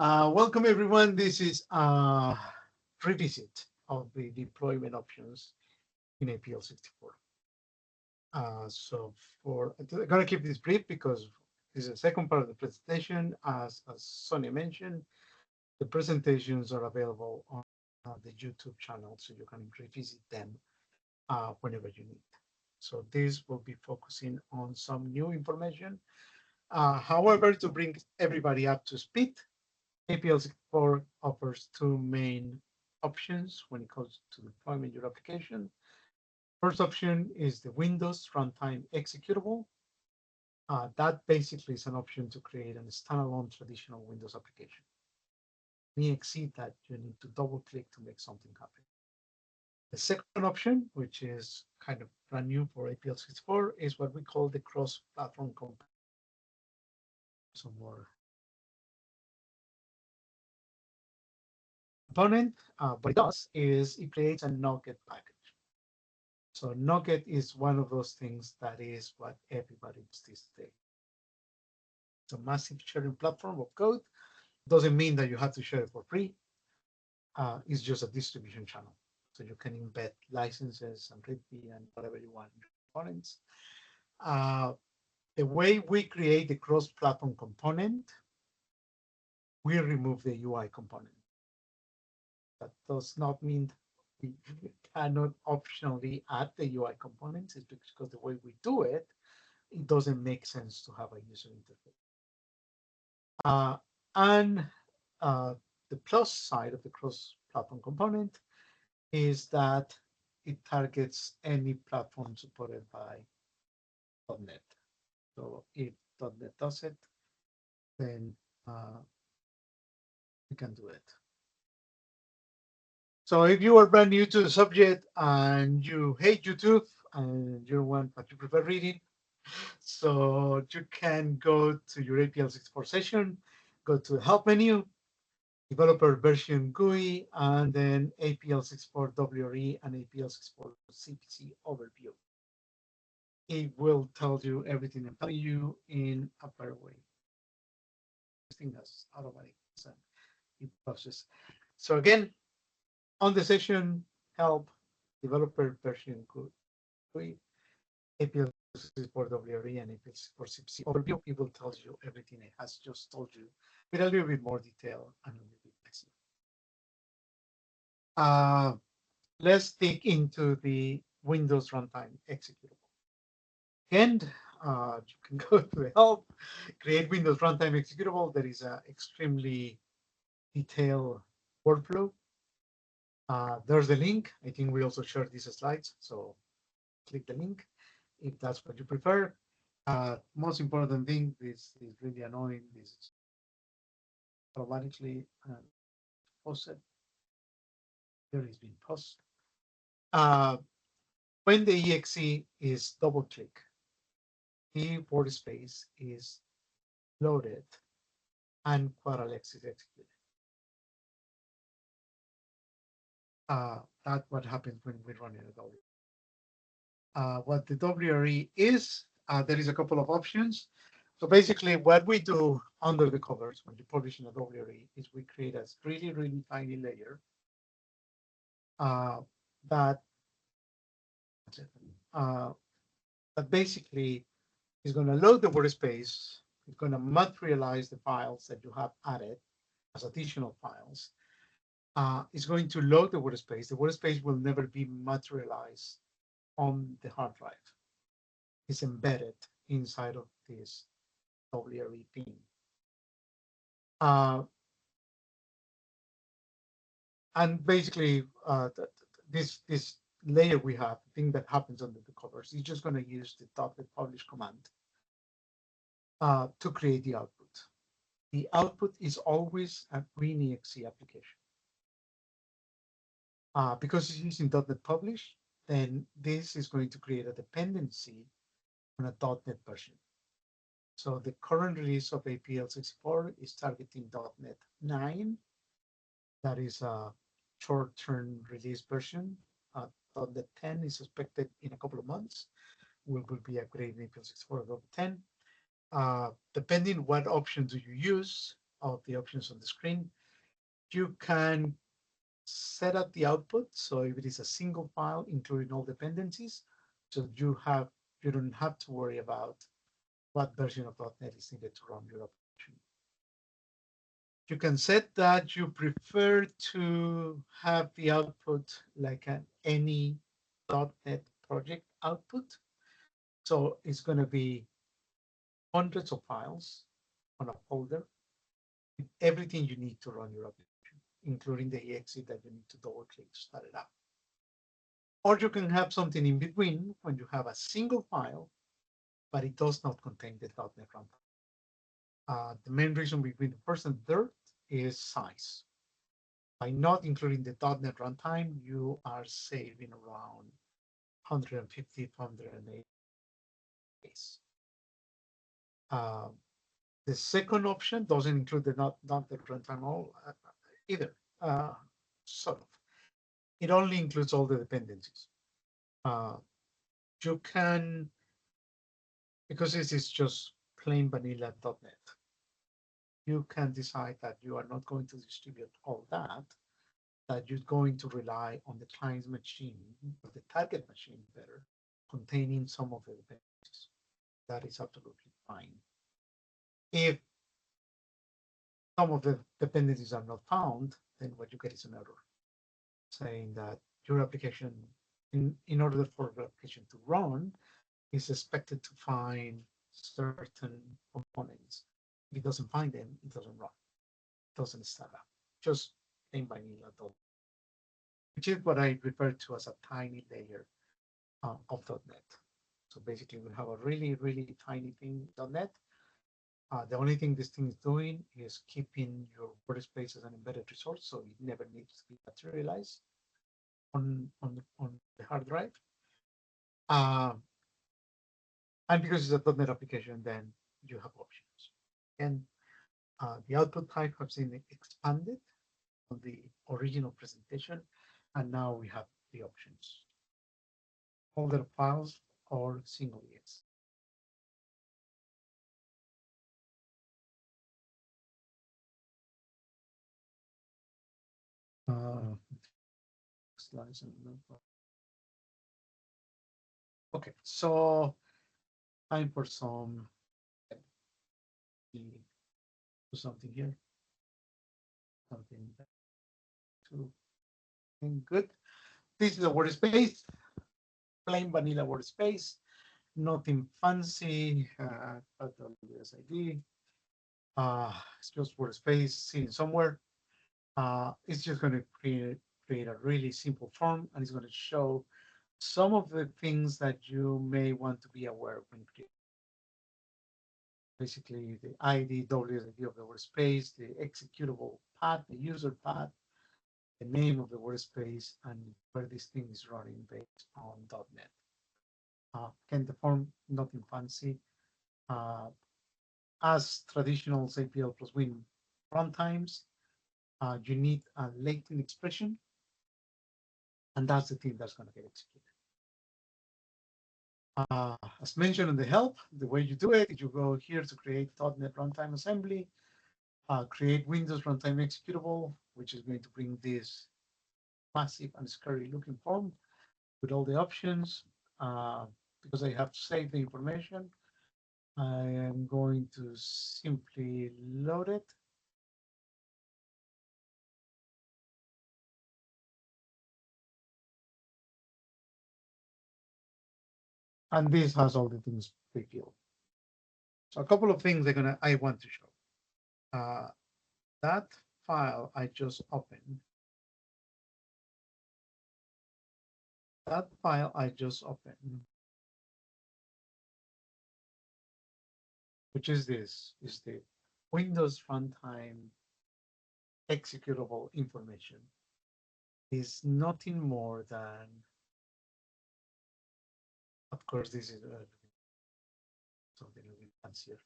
Welcome everyone. This is a revisit of the deployment options in Apl64. So I'm going to keep this brief because this is the second part of the presentation. As Sonia mentioned, the presentations are available on the YouTube channel, so you can revisit them whenever you need. So this will be focusing on some new information. However, to bring everybody up to speed, Apl64 offers two main options when it comes to deployment your application. First option is the Windows runtime executable. That basically is an option to create a standalone traditional Windows application. Any exceed that you need to double click to make something happen. The second option, which is kind of brand new for Apl64, is what we call the cross-platform component. Some more component. What it does is it creates a Nugget package. So Nugget is one of those things that is what everybody does these days. It's a massive sharing platform of code. Doesn't mean that you have to share it for free. It's just a distribution channel. So you can embed licenses and README and whatever you want in your components. The way we create the cross-platform component, we remove the UI component. That does not mean we cannot optionally add the UI components. It's because the way we do it, it doesn't make sense to have a user interface. And the plus side of the cross-platform component is that it targets any platform supported by .NET. So if .NET does it, then we can do it. So if you are brand new to the subject and you hate YouTube and you don't want, but you prefer reading, so you can go to your Apl64 session, go to the help menu, developer version GUI, and then Apl64 WRE and Apl64 CPC overview. It will tell you everything I'm telling you in a better way. This thing has automatic process. So again, on the session, help, developer version GUI, Apl64 WRE and Apl64 CPC overview. It will tell you everything it has just told you with a little bit more detail and a little bit messy. Let's dig into the Windows runtime executable. Again, you can go to the help, create Windows runtime executable. There is an extremely detailed workflow. There's the link. I think we also shared these slides, so click the link if that's what you prefer. Most important thing, this is really annoying. This is automatically posted. There is being posted. When the exe is double click, the workspace is loaded and Quadralex is executed. That's what happens when we run in a WRE. What the WRE is, there is a couple of options. So basically what we do under the covers when you publish in a WRE is we create a really, really tiny layer that basically is going to load the workspace. It's going to materialize the files that you have added as additional files. It's going to load the workspace. The workspace will never be materialized on the hard drive. It's embedded inside of this WRE thing. And basically, this layer we have, the thing that happens under the covers, is just going to use the .NET publish command to create the output. The output is always a WinExe application. Because it's using .NET publish, then this is going to create a dependency on a .NET version. So the current release of Apl64 is targeting .NET 9. That is a short-term release version. .NET 10 is expected in a couple of months. We will be upgrading Apl64 to .NET 10. Depending what option do you use, of the options on the screen. You can set up the output. So if it is a single file, including all dependencies, so you don't have to worry about what version of .NET is needed to run your application. You can set that you prefer to have the output like any .NET project output. So it's going to be hundreds of files on a folder with everything you need to run your application, including the exe that you need to double click to start it up. Or you can have something in between when you have a single file, but it does not contain the .NET runtime. The main reason between the first and third is size. By not including the .NET runtime, you are saving around 150 to 180 days. The second option doesn't include the .NET runtime all either. Sort of. It only includes all the dependencies. You can, because this is just plain vanilla .NET, you can decide that you are not going to distribute all that you're going to rely on the client's machine, or the target machine better, containing some of the dependencies. That is absolutely fine. If some of the dependencies are not found, then what you get is an error saying that your application, in order for the application to run, is expected to find certain components. If it doesn't find them, it doesn't run. It doesn't start up. Just plain vanilla, which is what I refer to as a tiny layer of .NET. So basically, we have a really, really tiny thing, .NET. The only thing this thing is doing is keeping your workspace as an embedded resource, so it never needs to be materialized on the hard drive. And because it's a .NET application, then you have options. And the output type has been expanded on the original presentation, and now we have the options: folder files or single exe. Okay, so time for some do something here. Something good. This is a workspace, plain vanilla workspace, nothing fancy. WSID. It's just workspace sitting somewhere. It's just going to create a really simple form, and it's going to show some of the things that you may want to be aware of when creating. Basically, the ID, WSID of the workspace, the executable path, the user path, the name of the workspace, and where this thing is running based on .NET. Again, the form, nothing fancy. As traditional APL plus Win runtimes, you need a latent expression, and that's the thing that's going to get executed. As mentioned in the help, the way you do it is you go here to create .NET runtime assembly, create Windows runtime executable, which is going to bring this massive and scary looking form with all the options. Because I have saved the information, I am going to simply load it. And this has all the things pre-filled. So a couple of things I want to show. That file I just opened, which is this, is the Windows runtime executable information, is nothing more than, of course, this is something a bit fancier.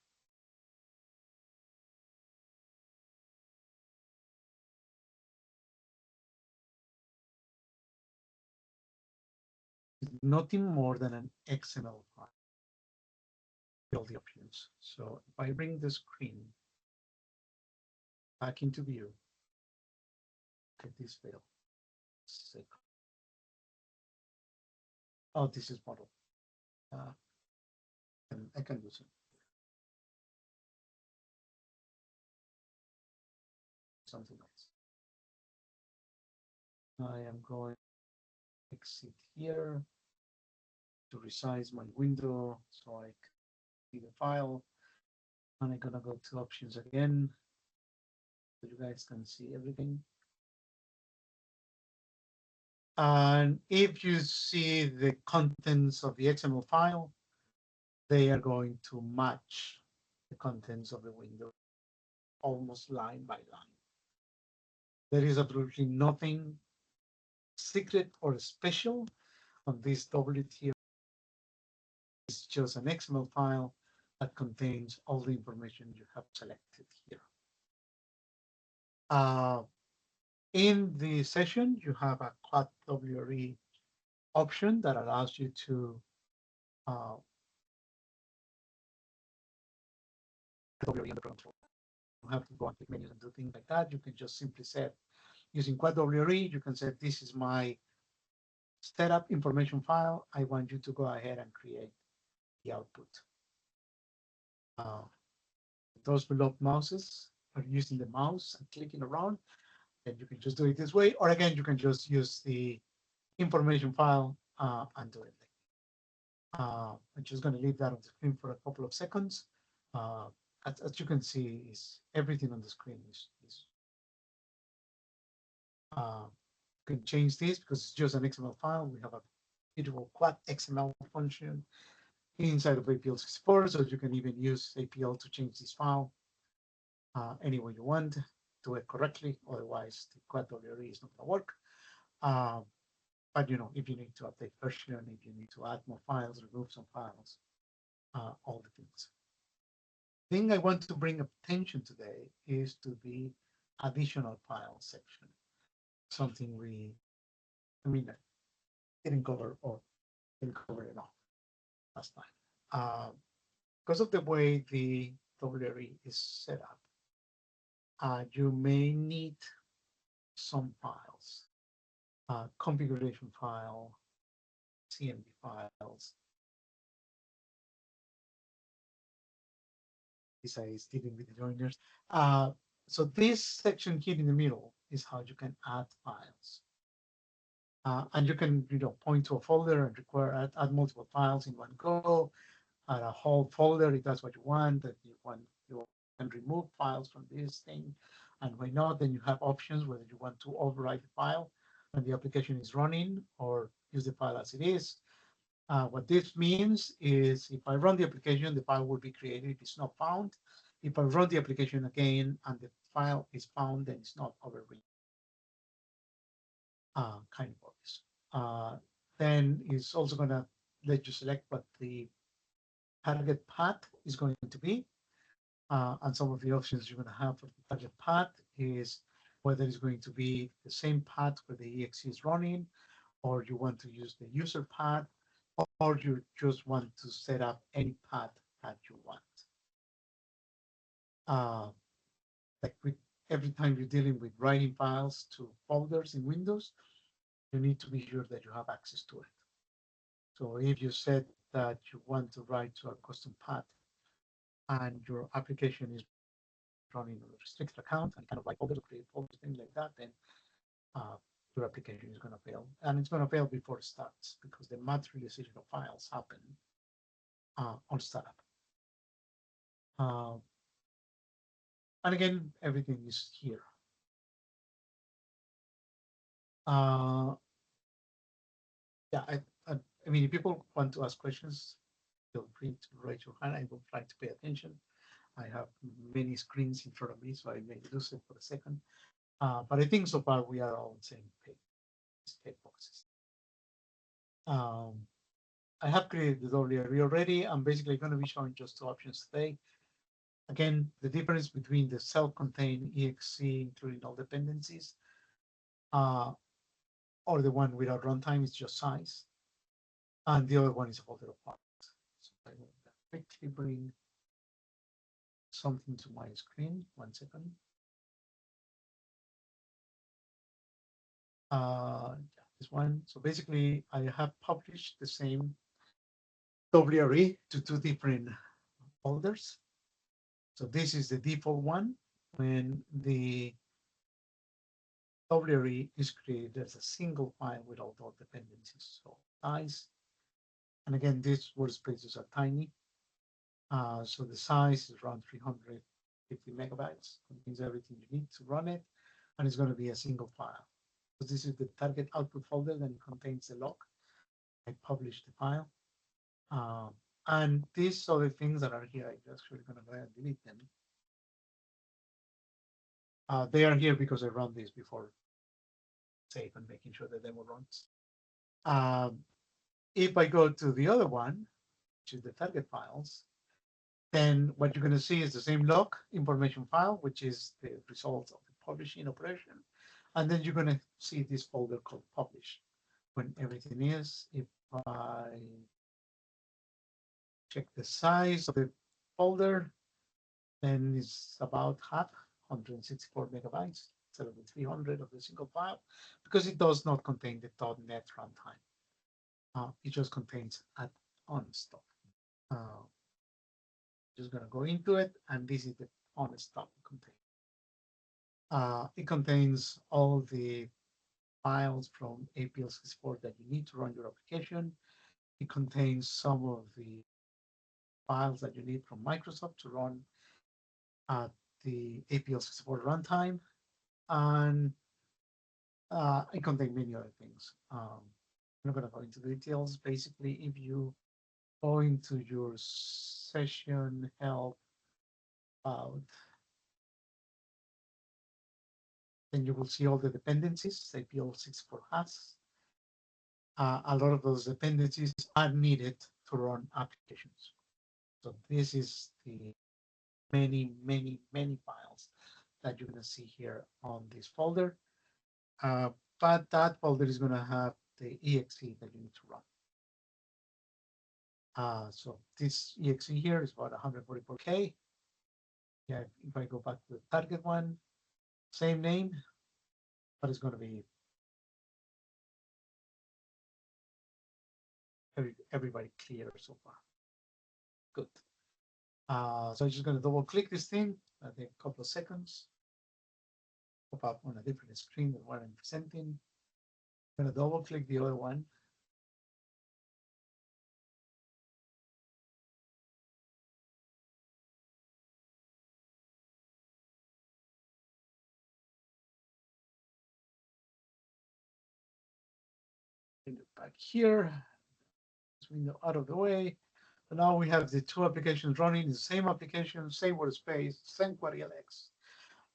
Nothing more than an XML file. All the options. So if I bring the screen back into view. Get this fail. Oh, this is model. And I can do something else. I am going to exit here to resize my window so I can see the file. And I'm gonna go to options again so you guys can see everything. And if you see the contents of the XML file, they are going to match the contents of the window almost line by line. There is absolutely nothing secret or special on this WTO. It's just an XML file that contains all the information you have selected here. In the session, you have a quad WRE option that allows you to WRE under control. You have to go and click menus and do things like that. You can just simply set, using quad WRE, you can say, this is my setup information file. I want you to go ahead and create the output. Those below mouses are using the mouse and clicking around, and you can just do it this way. Or again, you can just use the information file and do it. I'm just going to leave that on the screen for a couple of seconds. As you can see, is everything on the screen is you can change this because it's just an XML file. We have a beautiful quad XML function inside of Apl64, so you can even use APL to change this file any way you want, do it correctly. Otherwise, the quad WRE is not going to work. But you know, if you need to update version, if you need to add more files, remove some files, all the things. The thing I want to bring attention today is to the additional file section. Something didn't cover or didn't cover it all last time. Because of the way the WRE is set up, you may need some files, configuration file, CMD files. Besides dealing with the joiners. So this section here in the middle is how you can add files. And you can point to a folder and require add multiple files in one go, add a whole folder if that's what you want, that you can remove files from this thing. And when not, then you have options whether you want to overwrite the file when the application is running or use the file as it is. What this means is if I run the application, the file will be created if it's not found. If I run the application again and the file is found, then it's not overwritten. Kind of obvious. Then it's also going to let you select what the target path is going to be. And some of the options you're going to have for the target path is whether it's going to be the same path where the exe is running, or you want to use the user path, or you just want to set up any path that you want. Like every time you're dealing with writing files to folders in Windows, you need to be sure that you have access to it. So if you said that you want to write to a custom path and your application is running on a restricted account and kind of like folders, create folders, things like that, then your application is going to fail. And it's going to fail before it starts because the materialization of files happen on startup. And again, everything is here. Yeah, I mean, if people want to ask questions, feel free to raise your hand. I will try to pay attention. I have many screens in front of me, so I may lose it for a second. But I think so far we are all on the same page boxes. I have created the WRE already. I'm basically going to be showing just two options today. Again, the difference between the self-contained exe, including all dependencies, or the one without runtime is just size. And the other one is a folder of parts. So I will quickly bring something to my screen. 1 second. This one. So basically, I have published the same WRE to two different folders. So this is the default one when the WRE is created as a single file with all the dependencies. So size, and again, these workspaces are tiny. So the size is around 350 megabytes, contains everything you need to run it, and it's going to be a single file. So this is the target output folder, and it contains the log. I published the file. Um, and these other things that are here, I'm actually going to go ahead and delete them. They are here because I run this before save and making sure the demo runs. Um, if I go to the other one, which is the target files, then what you're going to see is the same log information file, which is the results of the publishing operation. And then you're going to see this folder called publish when everything is. If I check the size of the folder, then it's about half, 164 megabytes instead of the 300 of the single file, because it does not contain the .NET runtime. It just contains add-on stuff. Just going to go into it, and this is the on stuff it contains. It contains all the files from Apl64 that you need to run your application. It contains some of the files that you need from Microsoft to run the Apl64 runtime, and it contains many other things. I'm not going to go into details. Basically, if you go into your session help about, then you will see all the dependencies Apl64 has. A lot of those dependencies are needed to run applications. So this is the many files that you're going to see here on this folder. But that folder is going to have the exe that you need to run. So this exe here is about 144K. Yeah, if I go back to the target one, same name, but it's going to be everybody clear so far. Good. So I'm just going to double click this thing. I think a couple of seconds. Pop up on a different screen than what I'm presenting. I'm going to double click the other one. Bring it back here. This window out of the way. So now we have the two applications running, the same application, same workspace, same QueryLX.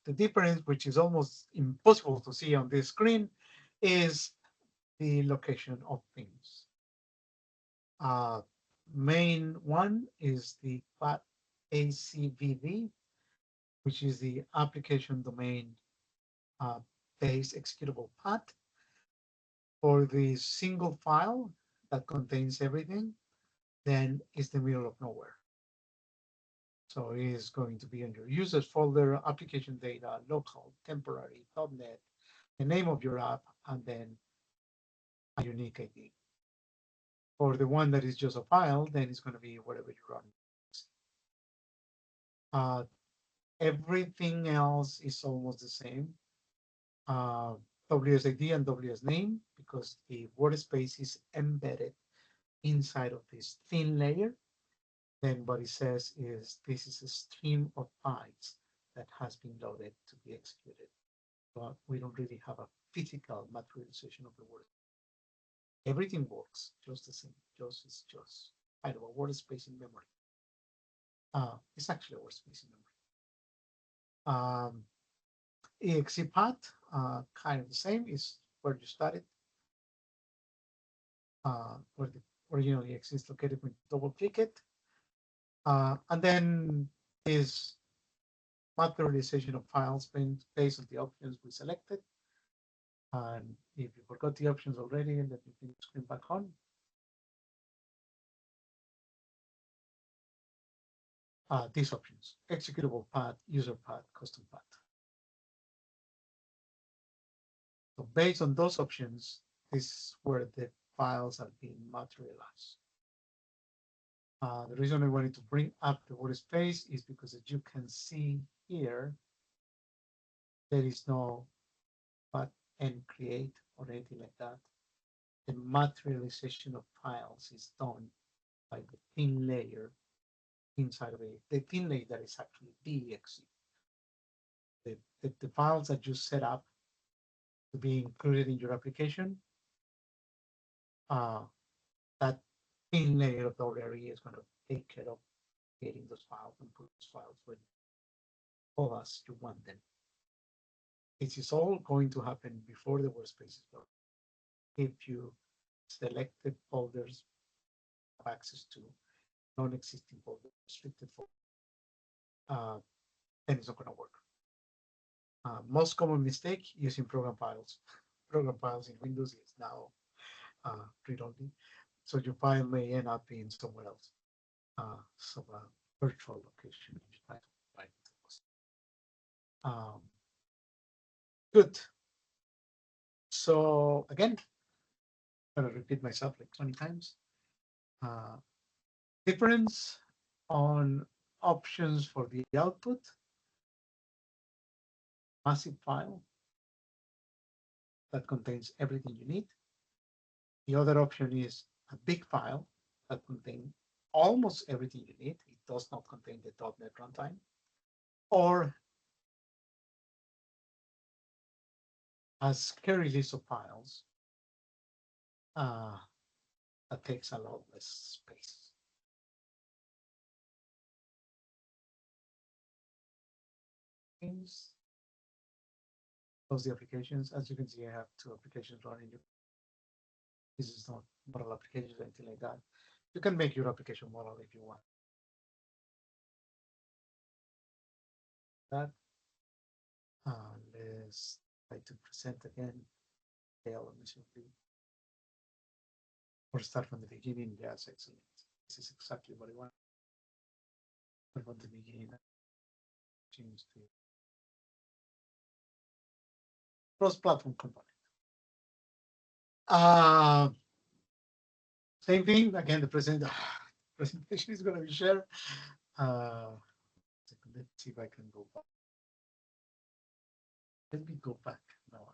The difference, which is almost impossible to see on this screen, is the location of things. Main one is the ACVV, which is the application domain based executable path for the single file that contains everything. Then it's the middle of nowhere. So it is going to be on your users folder, application data, local, temporary, .NET, the name of your app, and then a unique ID. For the one that is just a file, then it's going to be whatever you run. Everything else is almost the same. WSID and WS name, because the workspace is embedded inside of this thin layer. Then what it says is this is a stream of bytes that has been loaded to be executed. But we don't really have a physical materialization of the word. Everything works just the same. It's just kind of a workspace in memory. It's actually a workspace in memory. Exe path, kind of the same, is where you started, where the original exe is located when you double click it. And then is materialization of files based on the options we selected. And if you forgot the options already, let me bring the screen back on. These options: executable path, user path, custom path. So based on those options, this is where the files are being materialized. The reason I wanted to bring up the workspace is because as you can see here, there is no but and create or anything like that. The materialization of files is done by the thin layer inside of it. The thin layer that is actually the exe. The files that you set up to be included in your application, uh, that thin layer of WRE is going to take care of creating those files and put those files with all as you want them. This is all going to happen before the workspace is built. If you select the folders have access to non-existing folders, restricted folders, then it's not going to work. Most common mistake using program files. Program files in Windows is now read-only, so your file may end up being somewhere else, some virtual location. Good. So again, I'm going to repeat myself like 20 times. Difference on options for the output. Massive file that contains everything you need. The other option is a big file that contains almost everything you need. It does not contain the .NET runtime. Or a scary list of files that takes a lot less space. Close the applications. As you can see, I have two applications running. This is not model applications or anything like that. You can make your application model if you want. That let's try to present again. Or start from the beginning. Yes, excellent. This is exactly what I want. From the beginning, change to cross-platform component. Same thing again. The presentation is going to be shared. Let's see if I can go back. Let me go back. No,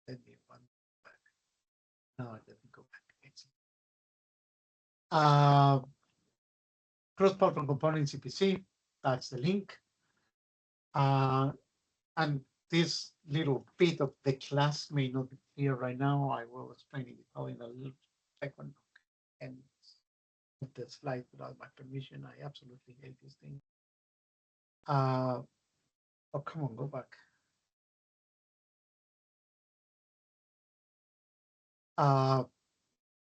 let me one back. No, let me go back. Cross-platform component CPC. That's the link. And this little bit of the class may not be clear right now. I will explain it all in a little second. And the slide without my permission. I absolutely hate this thing. Oh, come on, go back.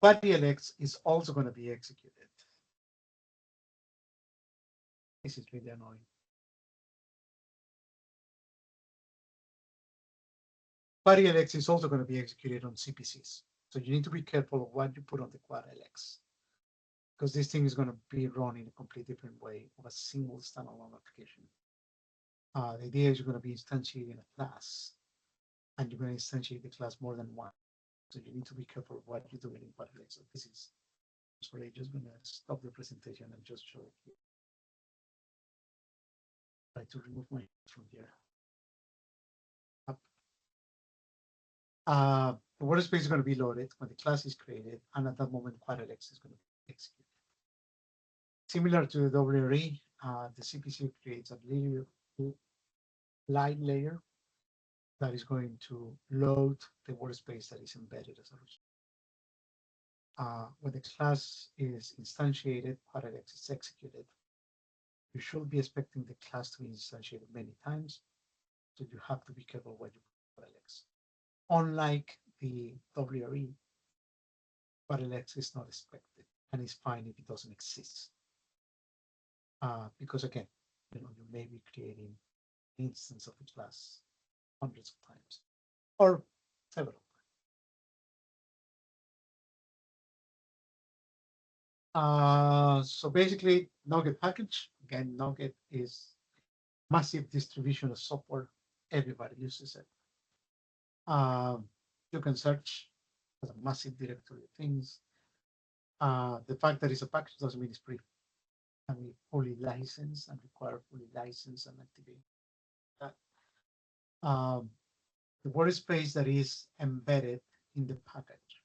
But DLX is also going to be executed. This is really annoying. Quad LX is also going to be executed on CPCs. So you need to be careful of what you put on the Quad LX, because this thing is going to be run in a completely different way of a single standalone application. The idea is you're going to be instantiating a class, and you're going to instantiate the class more than one. So you need to be careful of what you're doing in Quad LX. So this is, sorry, I'm just going to stop the presentation and just show it here. Try to remove my from here. The workspace is going to be loaded when the class is created, and at that moment, QuadLX is going to be executed. Similar to the WRE, the CPC creates a little light layer that is going to load the workspace that is embedded as a result. When the class is instantiated, QuadLX is executed. You should be expecting the class to be instantiated many times, so you have to be careful what you put QuadLX. Unlike the WRE, QuadLX is not expected, and it's fine if it doesn't exist. Because again, you may be creating an instance of the class hundreds of times, or several times. So basically, Nugget package, again, Nugget is massive distribution of software. Everybody uses it. You can search as a massive directory of things. The fact that it's a package doesn't mean it's free. And we fully license and require fully license and activate that. The workspace that is embedded in the package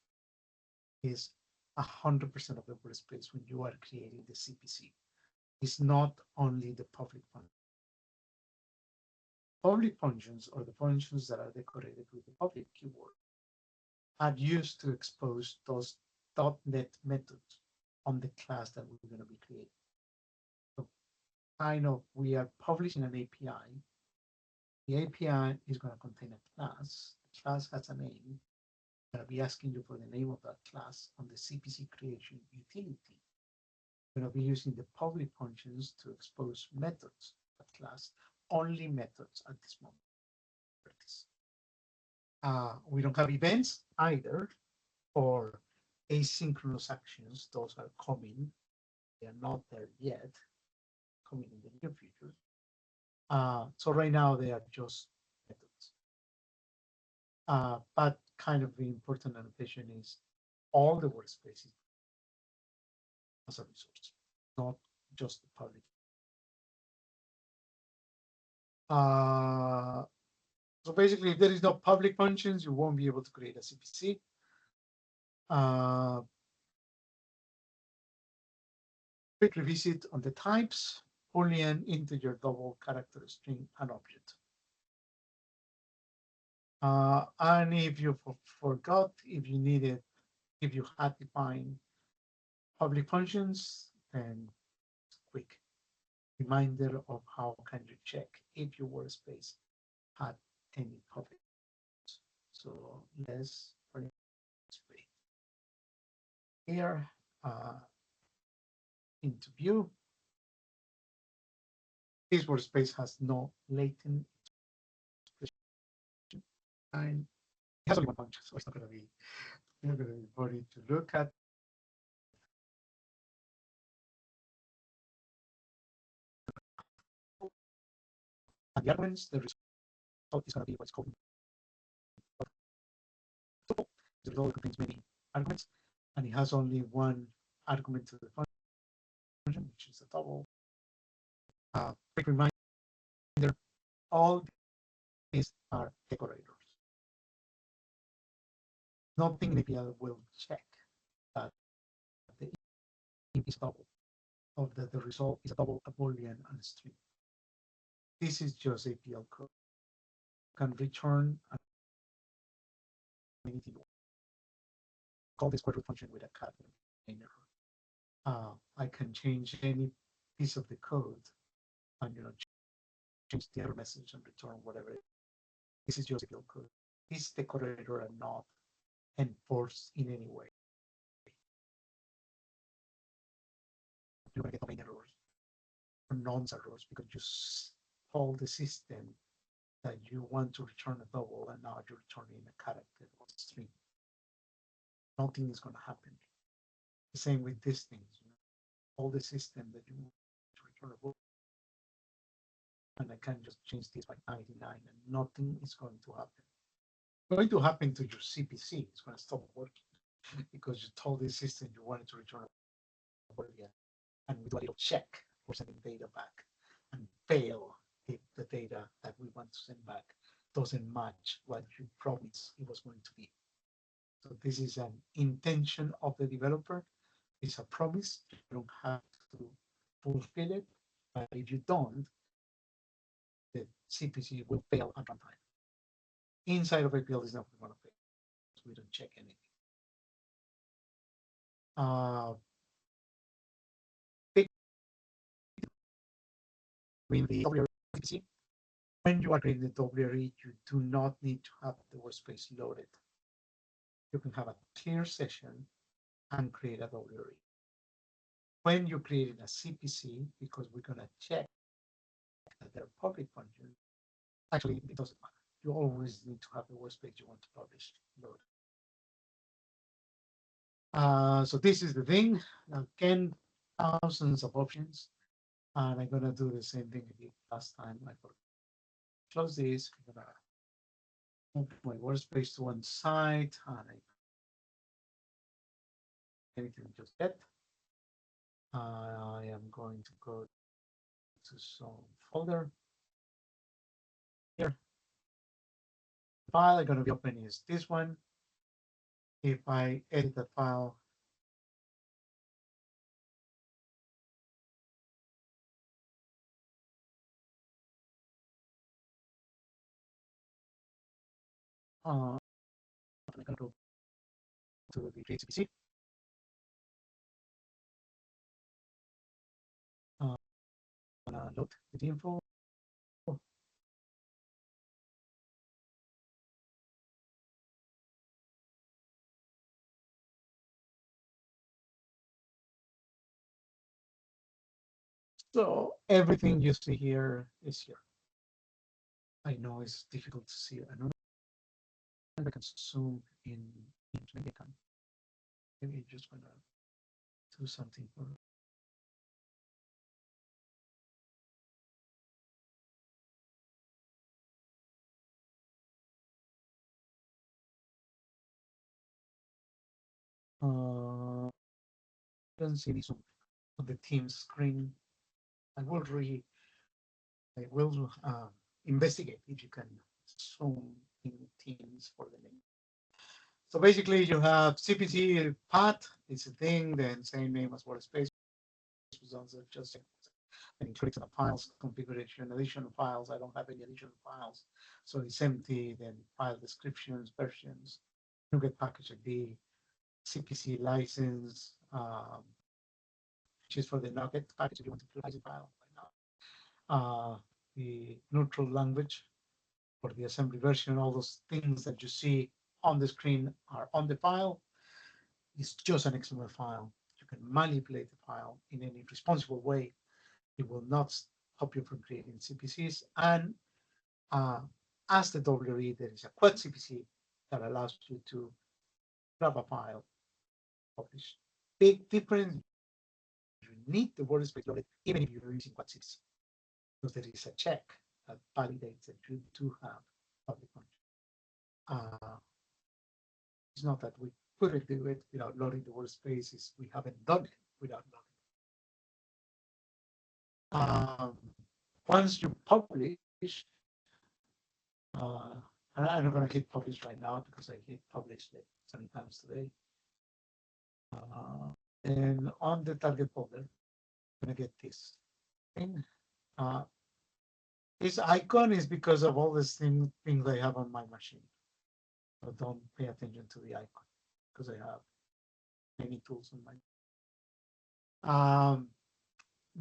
is 100% of the workspace when you are creating the CPC. It's not only the public function. Public functions, or the functions that are decorated with the public keyword, are used to expose those .NET methods on the class that we're going to be creating. So kind of, we are publishing an API. The API is going to contain a class. The class has a name. I'm going to be asking you for the name of that class on the CPC creation utility. We're going to be using the public functions to expose methods of that class, only methods at this moment. We don't have events either, or asynchronous actions. Those are coming. They are not there yet, coming in the near future. So right now they are just methods. But kind of the important annotation is all the workspaces as a resource, not just the public. So basically, if there is no public functions, you won't be able to create a CPC. Quick revisit on the types: Boolean, integer, double, character, string, and object. And if you forgot, if you needed, if you had defined public functions, then quick reminder of how can you check if your workspace had any public. So let's wait here into view. This workspace has no latent and it has only one function, so it's not going to be funny to look at. And the arguments, the result is going to be what's called the result contains many arguments, and it has only one argument to the function, which is a double. Quick reminder: all these are decorators. Nothing in API will check that the int is double, or that the result is a double, a Boolean, and a string. This is just APL code. You can return anything. Call this square root function with a cat error. I can change any piece of the code and change the error message and return whatever. This is just APL code. This decorator are not enforced in any way. You're going to get domain errors or nonce errors because you told the system that you want to return a double and now you're returning a character or a string. Nothing is going to happen. The same with these things. All the system that you want to return a book, and I can just change this by 99 and nothing is going to happen. It's going to happen to your CPC. It's going to stop working because you told the system you wanted to return a book again, and we do a little check for sending data back and fail if the data that we want to send back doesn't match what you promised it was going to be. So this is an intention of the developer. It's a promise. You don't have to fulfill it, but if you don't, the CPC will fail at runtime. Inside of APL is not going to fail, so we don't check anything. With the WRE CPC, when you are creating the WRE, you do not need to have the workspace loaded. You can have a clear session and create a WRE. When you're creating a CPC, because we're going to check that they're public functions, actually, it doesn't matter. You always need to have the workspace you want to publish loaded. So this is the thing. Again, thousands of options. And I'm going to do the same thing I did last time. I close this. I'm going to move my workspace to one side, and I anything just get. I am going to go to some folder here. The file I'm going to be opening is this one. If I edit the file, I'm going to go to the WRE and CPC. Load the info. So everything you see here is here. I know it's difficult to see. I don't know if I can zoom in. Maybe I can. Maybe I'm just gonna do something for. Doesn't see any zoom on the team screen. I will investigate if you can zoom in Teams for the name. So basically, you have CPC path. It's a thing, then same name as workspace. Results are just and click on the files configuration, additional files. I don't have any additional files, so it's empty. Then file descriptions, versions, you get package ID, CPC license, which is for the Nugget package if you want to utilize the file right now. The neutral language for the assembly version, all those things that you see on the screen are on the file. It's just an XML file. You can manipulate the file in any responsible way. It will not stop you from creating CPCs. And as the WRE, there is a quad CPC that allows you to grab a file, publish. Big difference, you need the workspace loaded even if you're using quad CPC, because there is a check that validates that you do have public function. It's not that we couldn't do it without loading the workspaces. We haven't done it without loading. Once you publish, I'm not going to hit publish right now because I hit publish it 7 times today. And on the target folder, I'm going to get this thing. This icon is because of all these things I have on my machine. So don't pay attention to the icon because I have many tools on my.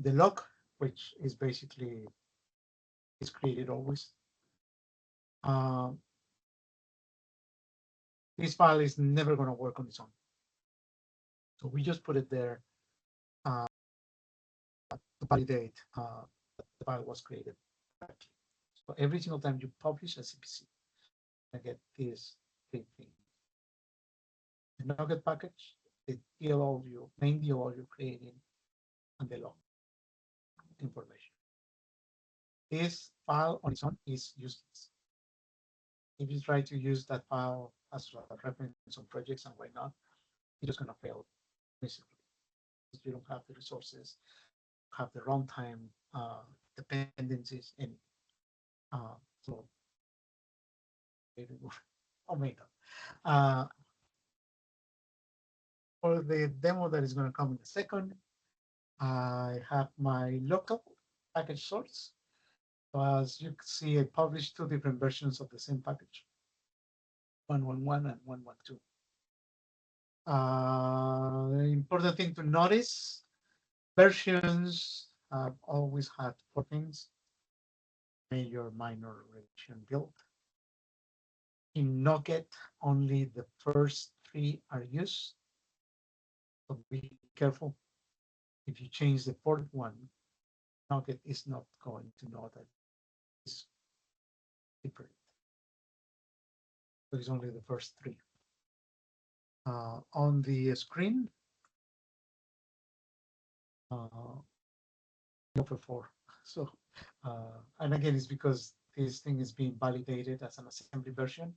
The log, which is basically is created always. This file is never going to work on its own. So we just put it there to validate the file was created correctly. So every single time you publish a CPC, I get this big thing. The Nugget package, the DLL, main DLL you're creating, and the log information. This file on its own is useless. If you try to use that file as a reference on projects and whatnot, you're just going to fail miserably. You don't have the resources, have the runtime dependencies, and so oh my god. For the demo that is going to come in a second, I have my local package source. So as you can see, I published 2 different versions of the same package, 111 and 112. The important thing to notice, versions have always had 4 things: major, minor, revision, build. In Nugget, only the first 3 are used. So be careful. If you change the 4th one, Nugget is not going to know that it's different. So it's only the first 3. On the screen, for 4. So, and again, it's because this thing is being validated as an assembly version,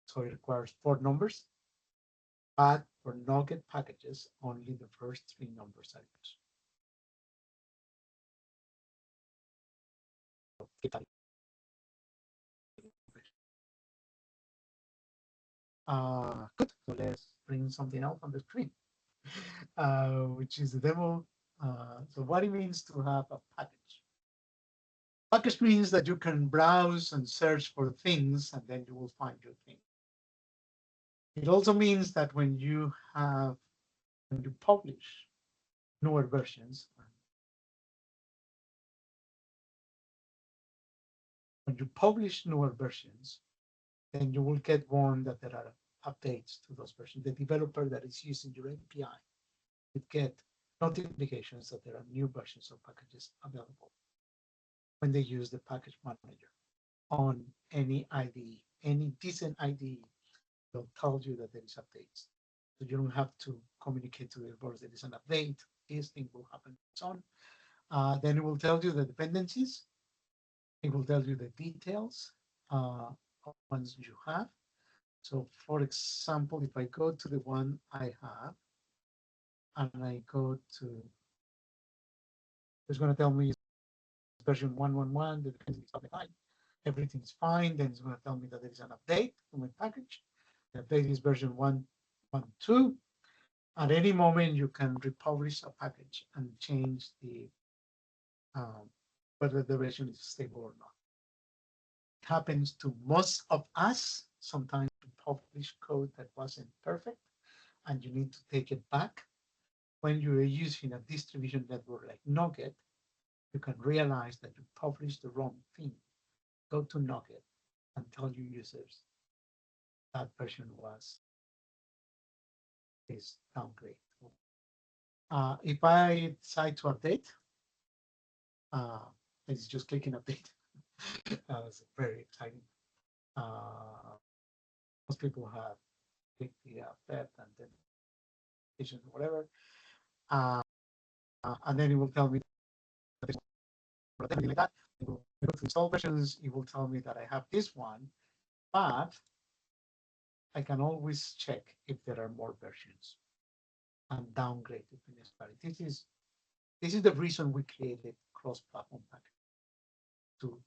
so it requires 4 numbers. But for NuGet packages, only the first 3 numbers are used. Good. So let's bring something else on the screen, which is the demo. So what it means to have a package. Package means that you can browse and search for things, and then you will find your thing. It also means that when you publish newer versions, then you will get warned that there are updates to those versions. The developer that is using your API would get notifications that there are new versions of packages available when they use the package manager on any IDE, any decent IDE. They'll tell you that there is updates. So you don't have to communicate to the developers there is an update. This thing will happen. So on. Then it will tell you the dependencies. It will tell you the details of ones you have. So for example, if I go to the one I have, and I go to, it's going to tell me version 111, the dependencies are fine. Everything's fine. Then it's going to tell me that there is an update to my package. The update is version 112. At any moment, you can republish a package and change the whether the version is stable or not. It happens to most of us. Sometimes you publish code that wasn't perfect, and you need to take it back. When you are using a distribution network like NuGet, you can realize that you published the wrong thing. Go to NuGet and tell your users that version is downgrade. If I decide to update, it's just clicking update. It's very exciting. Most people have clicked the update and then whatever, and then it will tell me that like that. It will go to install versions. It will tell me that I have this one, but I can always check if there are more versions and downgrade it necessary. This is the reason we created cross-platform package, to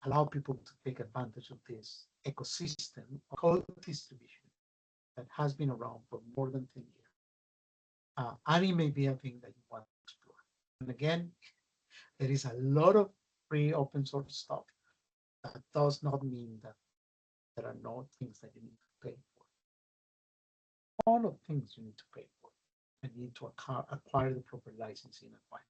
allow people to take advantage of this ecosystem of code distribution that has been around for more than 10 years. And it may be a thing that you want to explore. And again, there is a lot of free open source stuff. That does not mean that there are no things that you need to pay for. All of things you need to pay for, and you need to acquire the proper licensing and fine.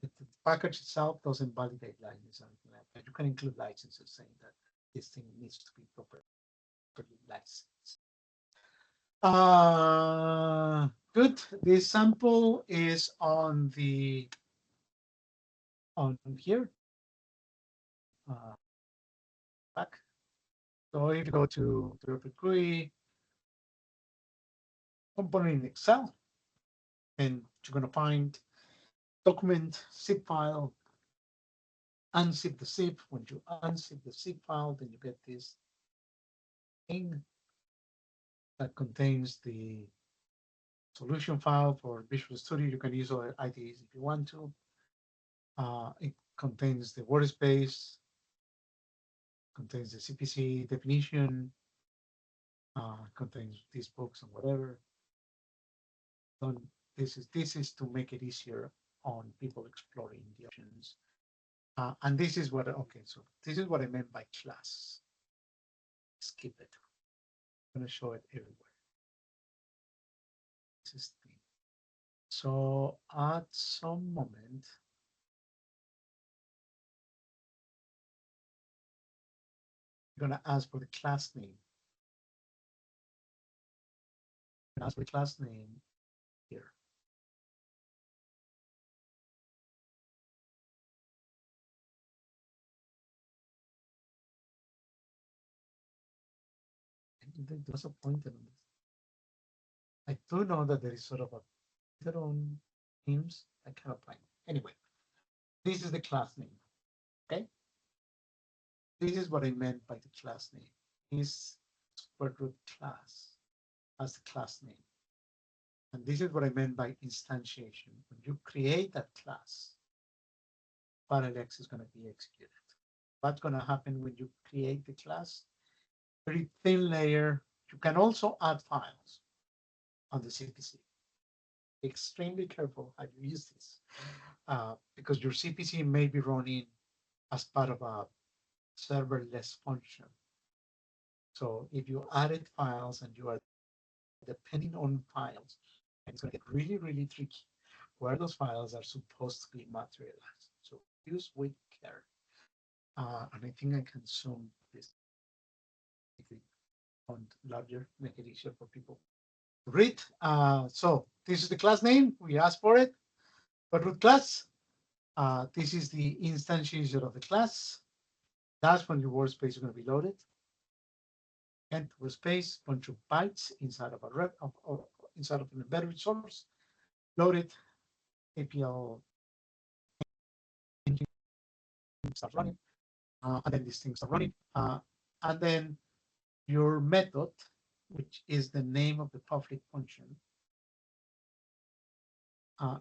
The package itself doesn't validate license or anything like that. You can include licenses saying that this thing needs to be properly licensed. Good. This sample is on here. Back. So if you go to the GUI component in Excel, and you're going to find document, zip file, unzip the zip. When you unzip the zip file, then you get this thing that contains the solution file for Visual Studio. You can use other IDEs if you want to. It contains the workspace, contains the CPC definition, contains these books and whatever. So this is to make it easier on people exploring the options. And this is what, okay, so this is what I meant by class. Skip it. I'm going to show it everywhere. This is the, so at some moment, you're going to ask for the class name. Ask for the class name here. There's a pointer on this. I do know that there is sort of a their own names. I cannot find. Anyway, this is the class name. Okay, this is what I meant by the class name. Is square root class as the class name. And this is what I meant by instantiation. When you create that class, parallel X is going to be executed. What's going to happen when you create the class? Very thin layer. You can also add files on the CPC. Extremely careful how you use this, because your CPC may be running as part of a serverless function. So if you added files and you are depending on files, it's going to get really, really tricky where those files are supposed to be materialized. So use with care. And I think I can zoom this if we want larger, make it easier for people to read. So this is the class name. We asked for it. But root class, this is the instantiation of the class. That's when your workspace is going to be loaded. And workspace, bunch of bytes inside of inside of an embedded resource, loaded, APL engine starts running, and then these things are running, and then your method, which is the name of the public function,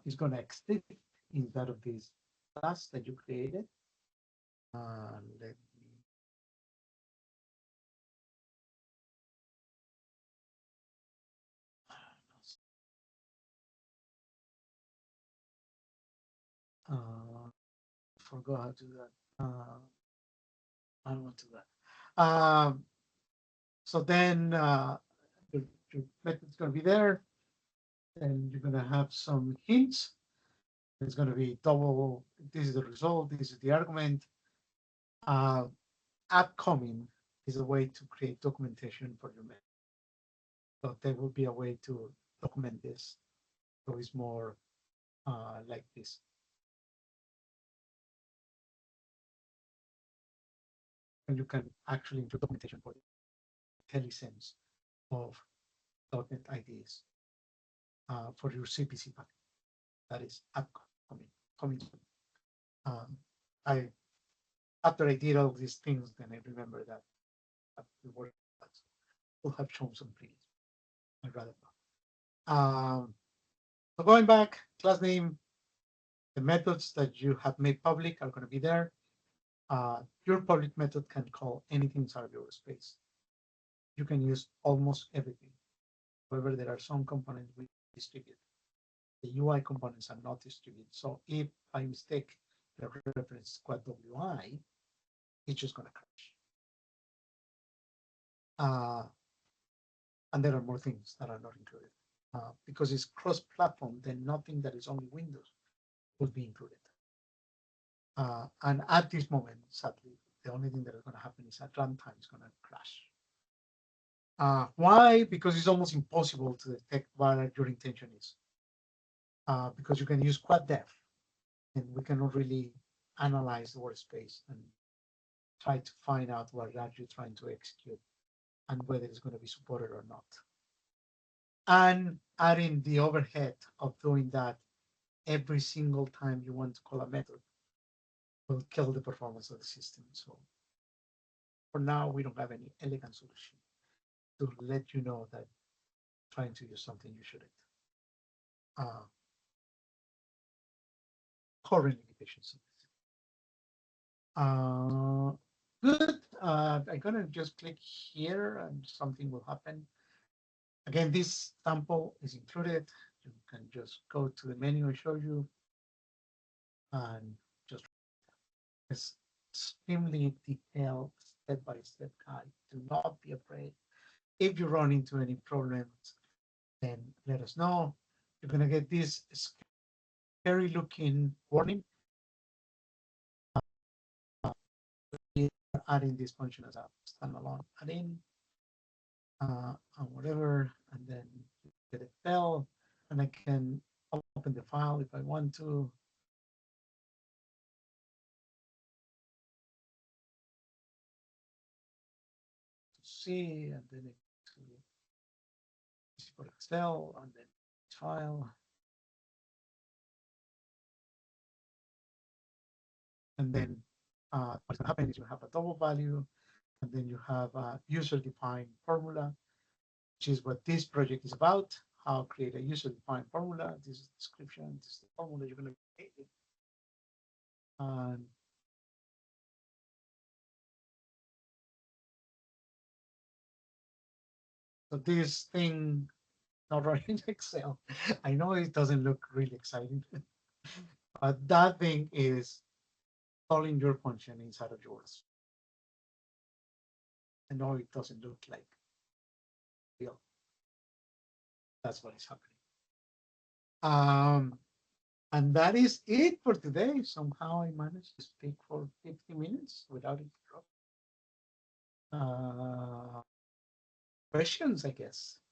is going to exist inside of this class that you created. Let me forgot how to do that. I don't want to do that. So then your method's going to be there. Then you're going to have some hints. It's going to be double. This is the result. This is the argument. Upcoming is a way to create documentation for your method. So there will be a way to document this. So it's more like this. And you can actually include documentation for the IntelliSense of .NET IDs for your CPC packet. That is upcoming. Coming soon. After I did all these things, then I remember that the work will have shown some previous. I'd rather not. So going back, class name, the methods that you have made public are going to be there. Your public method can call anything inside of your space. You can use almost everything. However, there are some components we distribute. The UI components are not distributed. So if by mistake the reference is quad WI, it's just going to crash. And there are more things that are not included. Because it's cross-platform, then nothing that is only Windows will be included. And at this moment, sadly, the only thing that is going to happen is at runtime is going to crash. Why? Because it's almost impossible to detect what your intention is. Because you can use quad def, and we cannot really analyze the workspace and try to find out what are you trying to execute and whether it's going to be supported or not. And adding the overhead of doing that every single time you want to call a method will kill the performance of the system. So for now, we don't have any elegant solution to let you know that trying to use something you shouldn't. Current limitations. Good. I'm gonna just click here and something will happen. Again, this sample is included. You can just go to the menu I show you and just extremely detailed step-by-step guide. Do not be afraid. If you run into any problems, then let us know. You're gonna get this scary looking warning. Adding this function as a standalone add-in and whatever, and then get it fell, and I can open the file if I want to. See, and then for Excel, and then file, and then what's going to happen is you have a double value, and then you have a user-defined formula, which is what this project is about. How create a user-defined formula. This is the description. This is the formula you're going to create. And so this thing not running in Excel. I know it doesn't look really exciting, but that thing is calling your function inside of yours. I know it doesn't look like real. That's what is happening. And that is it for today. Somehow I managed to speak for 50 minutes without interrupting. Questions, I guess.